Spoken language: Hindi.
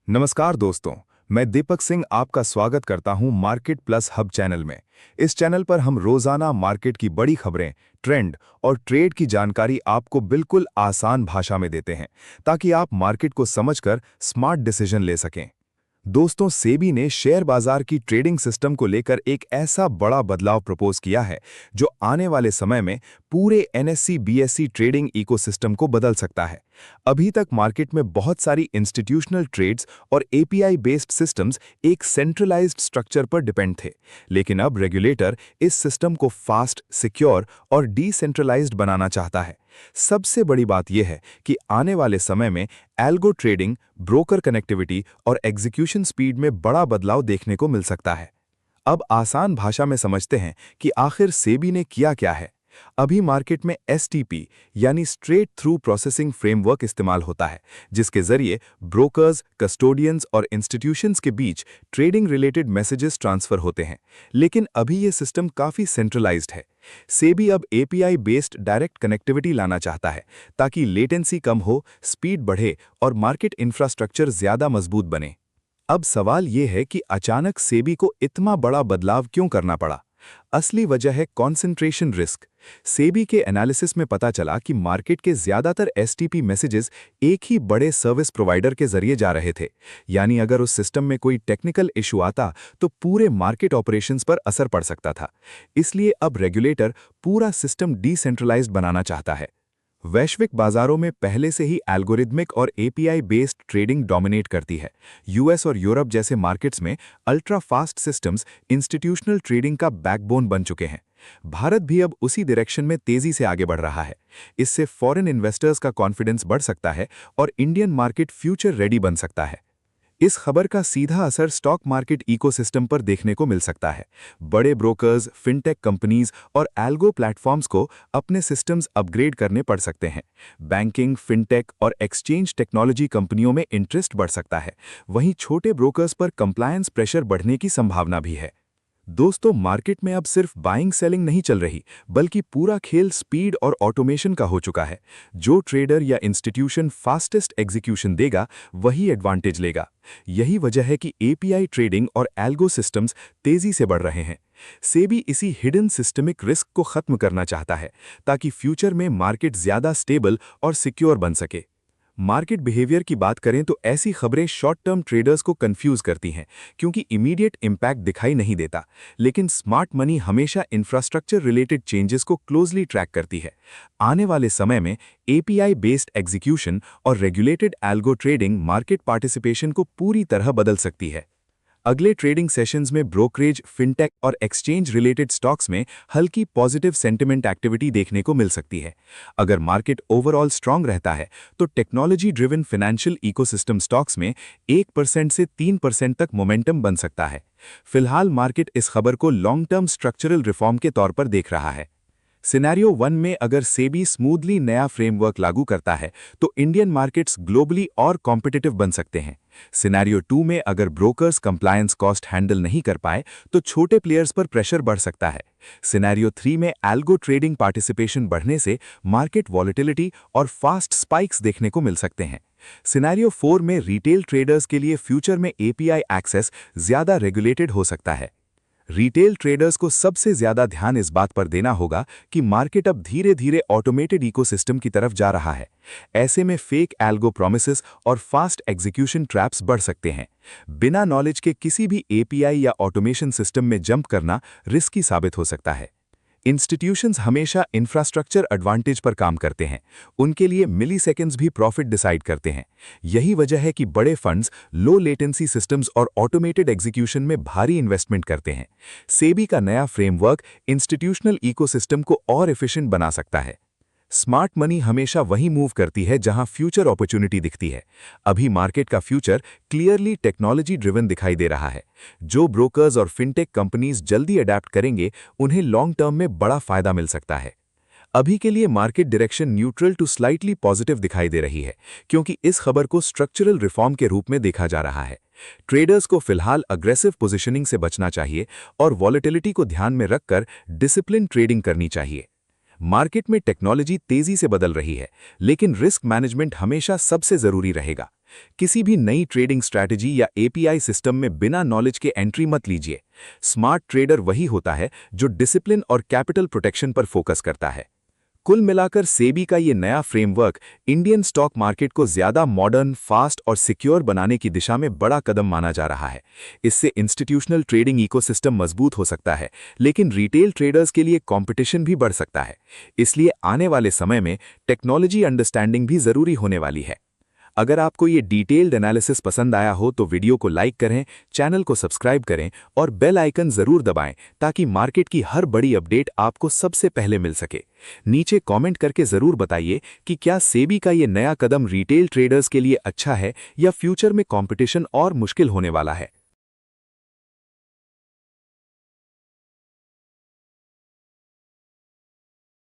नमस्कार दोस्तों, मैं दीपक सिंह आपका स्वागत करता हूं मार्केट प्लस हब चैनल में। इस चैनल पर हम रोजाना मार्केट की बड़ी खबरें, ट्रेंड और ट्रेड की जानकारी आपको बिल्कुल आसान भाषा में देते हैं, ताकि आप मार्केट को समझकर स्मार्ट डिसीजन ले सकें। दोस्तों, सेबी ने शेयर बाजार की ट्रेडिंग सिस्टम को लेकर एक ऐसा बड़ा बदलाव प्रपोज किया है जो आने वाले समय में पूरे एनएससी बीएसई ट्रेडिंग इकोसिस्टम को बदल सकता है। अभी तक मार्केट में बहुत सारी इंस्टीट्यूशनल ट्रेड्स और एपीआई बेस्ड सिस्टम्स एक सेंट्रलाइज्ड स्ट्रक्चर पर डिपेंड थे, लेकिन अब रेगुलेटर इस सिस्टम को फास्ट, सिक्योर और डिसेंट्रलाइज्ड बनाना चाहता है। सबसे बड़ी बात यह है कि आने वाले समय में एल्गो ट्रेडिंग, ब्रोकर कनेक्टिविटी और एग्जीक्यूशन स्पीड में बड़ा बदलाव देखने को मिल सकता है। अब आसान भाषा में समझते हैं कि आखिर सेबी ने किया क्या है। अभी मार्केट में एसटीपी यानी स्ट्रेट थ्रू प्रोसेसिंग फ्रेमवर्क इस्तेमाल होता है, जिसके जरिए ब्रोकर्स, कस्टोडियंस और इंस्टीट्यूशंस के बीच ट्रेडिंग रिलेटेड मैसेजेस ट्रांसफर होते हैं। लेकिन अभी ये सिस्टम काफी सेंट्रलाइज्ड है। सेबी अब एपीआई बेस्ड डायरेक्ट कनेक्टिविटी लाना चाहता है, ताकि लेटेंसी कम हो, स्पीड बढ़े और मार्केट इंफ्रास्ट्रक्चर ज्यादा मजबूत बने। अब सवाल ये है कि अचानक सेबी को इतना बड़ा बदलाव क्यों करना पड़ा। असली वजह है कॉन्सेंट्रेशन रिस्क। सेबी के एनालिसिस में पता चला कि मार्केट के ज्यादातर एसटीपी मैसेजेस एक ही बड़े सर्विस प्रोवाइडर के जरिए जा रहे थे। यानी अगर उस सिस्टम में कोई टेक्निकल इशू आता तो पूरे मार्केट ऑपरेशंस पर असर पड़ सकता था। इसलिए अब रेगुलेटर पूरा सिस्टम डिसेंट्रलाइज्ड बनाना चाहता है। वैश्विक बाजारों में पहले से ही एल्गोरिदमिक और एपीआई बेस्ड ट्रेडिंग डोमिनेट करती है। यूएस और यूरोप जैसे मार्केट्स में ultra fast systems institutional trading का बैकबोन बन चुके हैं। भारत भी अब उसी डायरेक्शन में तेजी से आगे बढ़ रहा है। इससे फॉरेन इन्वेस्टर्स का कॉन्फिडेंस बढ़ सकता है और इंडियन मार्केट फ्यूचर रेडी बन सकता है। इस खबर का सीधा असर स्टॉक मार्केट इकोसिस्टम पर देखने को मिल सकता है। बड़े ब्रोकर्स, फिनटेक कंपनीज और एल्गो प्लेटफॉर्म्स को अपने सिस्टम्स अपग्रेड करने पड़ सकते हैं। बैंकिंग, फिनटेक और एक्सचेंज टेक्नोलॉजी कंपनियों में इंटरेस्ट बढ़ सकता है। वहीं छोटे ब्रोकर्स पर कंप्लायंस प्रेशर बढ़ने की संभावना भी है। दोस्तों, मार्केट में अब सिर्फ बाइंग सेलिंग नहीं चल रही, बल्कि पूरा खेल स्पीड और ऑटोमेशन का हो चुका है। जो ट्रेडर या इंस्टीट्यूशन फास्टेस्ट एग्जीक्यूशन देगा, वही एडवांटेज लेगा। यही वजह है कि एपीआई ट्रेडिंग और एल्गो सिस्टम्स तेजी से बढ़ रहे हैं। सेबी इसी हिडन सिस्टमिक रिस्क को खत्म करना चाहता है, ताकि फ्यूचर में मार्केट ज्यादा स्टेबल और सिक्योर बन सके। मार्केट बिहेवियर की बात करें तो ऐसी खबरें शॉर्ट टर्म ट्रेडर्स को कंफ्यूज करती हैं, क्योंकि इमीडिएट इंपैक्ट दिखाई नहीं देता। लेकिन स्मार्ट मनी हमेशा इंफ्रास्ट्रक्चर रिलेटेड चेंजेस को क्लोजली ट्रैक करती है। आने वाले समय में एपीआई बेस्ड एग्जीक्यूशन और regulated algo trading market participation को पूरी तरह बदल सकती है। अगले ट्रेडिंग सेशंस में ब्रोकरेज, फिनटेक और एक्सचेंज रिलेटेड स्टॉक्स में हल्की पॉजिटिव सेंटिमेंट एक्टिविटी देखने को मिल सकती है। अगर मार्केट ओवरऑल स्ट्रांग रहता है तो technology driven financial ecosystem stocks में 1% से 3% तक मोमेंटम बन सकता है। फिलहाल मार्केट इस खबर को लॉन्ग टर्म स्ट्रक्चरल रिफॉर्म के तौर पर देख रहा है। सिनेरियो 1 में अगर सेबी स्मूथली नया फ्रेमवर्क लागू करता है तो इंडियन मार्केट्स ग्लोबली और कॉम्पिटिटिव बन सकते हैं। सिनेरियो 2 में अगर ब्रोकर्स कंप्लायंस कॉस्ट हैंडल नहीं कर पाए तो छोटे प्लेयर्स पर प्रेशर बढ़ सकता है। सिनेरियो 3 में एल्गो ट्रेडिंग पार्टिसिपेशन बढ़ने से मार्केट वॉलेटिलिटी और फास्ट स्पाइक्स देखने को मिल सकते हैं। सिनेरियो 4 में रिटेल ट्रेडर्स के लिए फ्यूचर में एपीआई एक्सेस ज्यादा रेगुलेटेड हो सकता है। रिटेल ट्रेडर्स को सबसे ज्यादा ध्यान इस बात पर देना होगा कि मार्केट अब धीरे धीरे ऑटोमेटेड इकोसिस्टम की तरफ जा रहा है। ऐसे में फेक एल्गो प्रॉमिसेस और फास्ट एग्जीक्यूशन ट्रैप्स बढ़ सकते हैं। बिना नॉलेज के किसी भी एपीआई या ऑटोमेशन सिस्टम में जंप करना रिस्की साबित हो सकता है। इंस्टीट्यूशंस हमेशा इंफ्रास्ट्रक्चर एडवांटेज पर काम करते हैं। उनके लिए मिली सेकेंड्स भी प्रॉफिट डिसाइड करते हैं। यही वजह है कि बड़े फंड्स लो लेटेंसी सिस्टम्स और ऑटोमेटेड एग्जीक्यूशन में भारी इन्वेस्टमेंट करते हैं। सेबी का नया फ्रेमवर्क इंस्टीट्यूशनल इकोसिस्टम को और एफिशिएंट बना सकता है। स्मार्ट मनी हमेशा वहीं मूव करती है जहां फ्यूचर अपॉर्चुनिटी दिखती है। अभी मार्केट का फ्यूचर क्लियरली टेक्नोलॉजी ड्रिवन दिखाई दे रहा है। जो ब्रोकर्स और फिनटेक कंपनीज जल्दी अडेप्ट करेंगे, उन्हें लॉन्ग टर्म में बड़ा फायदा मिल सकता है। अभी के लिए market direction neutral to slightly positive दिखाई दे रही है, क्योंकि इस खबर को स्ट्रक्चरल रिफॉर्म के रूप में देखा जा रहा है। ट्रेडर्स को फिलहाल अग्रेसिव पोजीशनिंग से बचना चाहिए और वॉलेटिलिटी को ध्यान में रखकर डिसिप्लिन ट्रेडिंग करनी चाहिए। मार्केट में टेक्नोलॉजी तेजी से बदल रही है, लेकिन रिस्क मैनेजमेंट हमेशा सबसे जरूरी रहेगा। किसी भी नई ट्रेडिंग स्ट्रैटेजी या एपीआई सिस्टम में बिना नॉलेज के एंट्री मत लीजिए। स्मार्ट ट्रेडर वही होता है जो डिसिप्लिन और कैपिटल प्रोटेक्शन पर फोकस करता है। कुल मिलाकर सेबी का ये नया फ्रेमवर्क इंडियन स्टॉक मार्केट को ज्यादा मॉडर्न, फास्ट और सिक्योर बनाने की दिशा में बड़ा कदम माना जा रहा है। इससे इंस्टीट्यूशनल ट्रेडिंग इकोसिस्टम मजबूत हो सकता है, लेकिन रिटेल ट्रेडर्स के लिए कंपटीशन भी बढ़ सकता है। इसलिए आने वाले समय में टेक्नोलॉजी अंडरस्टैंडिंग भी जरूरी होने वाली है। अगर आपको ये डिटेल्ड एनालिसिस पसंद आया हो तो वीडियो को लाइक करें, चैनल को सब्सक्राइब करें और बेल आइकन जरूर दबाएं ताकि मार्केट की हर बड़ी अपडेट आपको सबसे पहले मिल सके। नीचे कमेंट करके जरूर बताइए कि क्या सेबी का ये नया कदम रिटेल ट्रेडर्स के लिए अच्छा है या फ्यूचर में कंपटीशन और मुश्किल होने वाला है।